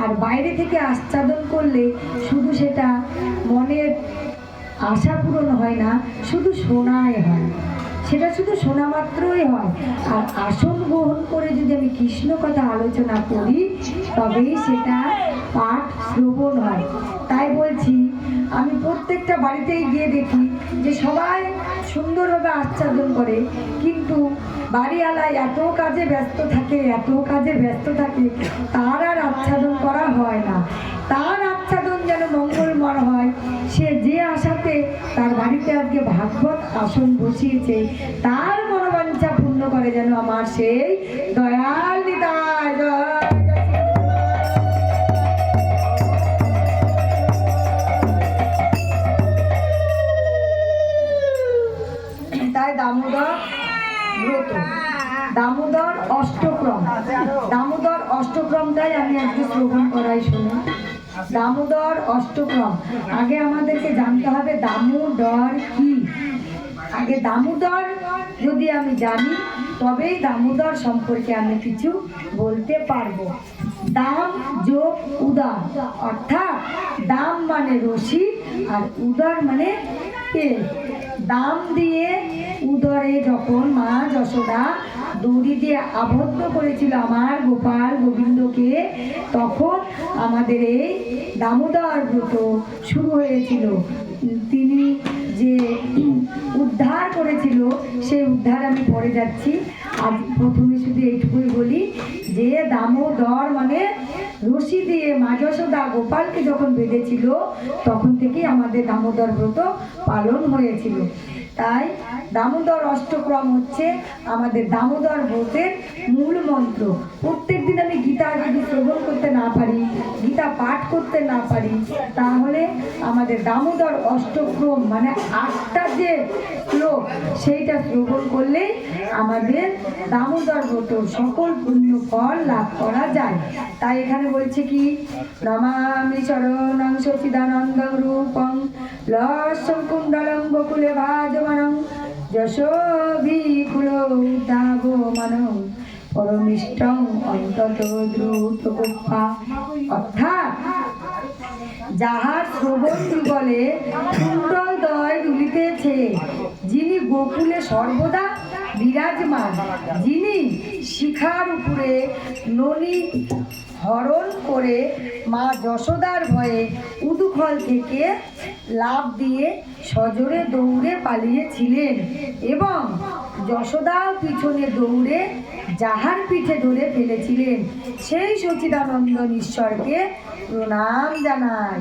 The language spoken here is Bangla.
আর বাইরে থেকে আচ্ছাদন করলে শুধু সেটা মনের আশা পূরণ হয় না, শুধু শোনাই হয়, সেটা শুধু শোনা মাত্রই হয়। আর আসন গ্রহণ করে যদি আমি কৃষ্ণ কথা আলোচনা করি তবেই সেটা পাঠ শ্রবণ হয়। তাই বলছি, আমি প্রত্যেকটা বাড়িতেই গিয়ে দেখি যে সবাই সুন্দরভাবে আচ্ছাদন করে, কিন্তু বাড়িওয়ালায় এত কাজে ব্যস্ত থাকে, তার আর আচ্ছাদন করা হয় না। তার আচ্ছাদন যেন মঙ্গলময় হয়, সে যে আশাতে তার বাড়িতে আজকে ভাগবত আসন বসিয়েছে, তার মনোবাঞ্ছা পূর্ণ করে যেন আমার সেই দয়াল নিতাই। তাই দামোদর ব্রত, দামোদর অষ্টক্রমটাই আমি আজকে শ্রবণ করাই শুনি। দামোদর অষ্টক্রম, আগে আমাদেরকে জানতে হবে দামোদর কি। আগে দামোদর যদি আমি জানি তবেই দামোদর সম্পর্কে আমি কিছু বলতে পারবো। দাম যোগ উদর, অর্থাৎ দাম মানে রশি আর উদর মানে পেট। দাম দিয়ে উদরে যখন মা যশোদা দড়ি দিয়ে আবদ্ধ করেছিল আমার গোপাল গোবিন্দকে, তখন আমাদের এই দামোদর ব্রত শুরু হয়েছিল। তিনি যে উদ্ধার করেছিল সেই উদ্ধার আমি পড়ে যাচ্ছি। আর প্রথমে শুধু এইটুকুই বলি যে দামোদর মানে রশি দিয়ে মা যশোদা গোপালকে যখন বেঁধেছিল তখন থেকেই আমাদের দামোদর ব্রত পালন হয়েছিল। তাই দামোদর অষ্টক্রম হচ্ছে আমাদের দামোদর ব্রতের মূল মন্ত্র। প্রত্যেক দিন আমি গীতা যদি শ্রবণ করতে না পারি, গীতা পাঠ করতে না পারি, তাহলে আমাদের দামোদর অষ্টক্রম মানে 8টা যে শ্লোক সেইটা শ্রবণ করলেই আমাদের দামোদর ব্রত সকল পুণ্য ফল লাভ করা যায়। তাই এখানে বলছে কি, নমামি চরণং সচিদানন্দং রূপং লস্যং কুণ্ডলং বকুলে ভাজমানং যশোভিকুলোদাগমনং পরমিষ্টং অন্তত দ্রুত গোপা। অর্থাৎ যাহার শ্রবণ যুগলে কুণ্ডল দয় দুলিতেছে, যিনি গোকুলে সর্বদা বিরাজমান, যিনি শিখার উপরে ননি হরণ করে মা যশোদার ভয়ে উদুখল থেকে লাফ দিয়ে সজোরে দৌড়ে পালিয়েছিলেন এবং যশোদাও পিছনে দৌড়ে যাহার পিঠে ধরে ফেলেছিলেন, সেই সচিদানন্দন ঈশ্বরকে প্রণাম জানায়।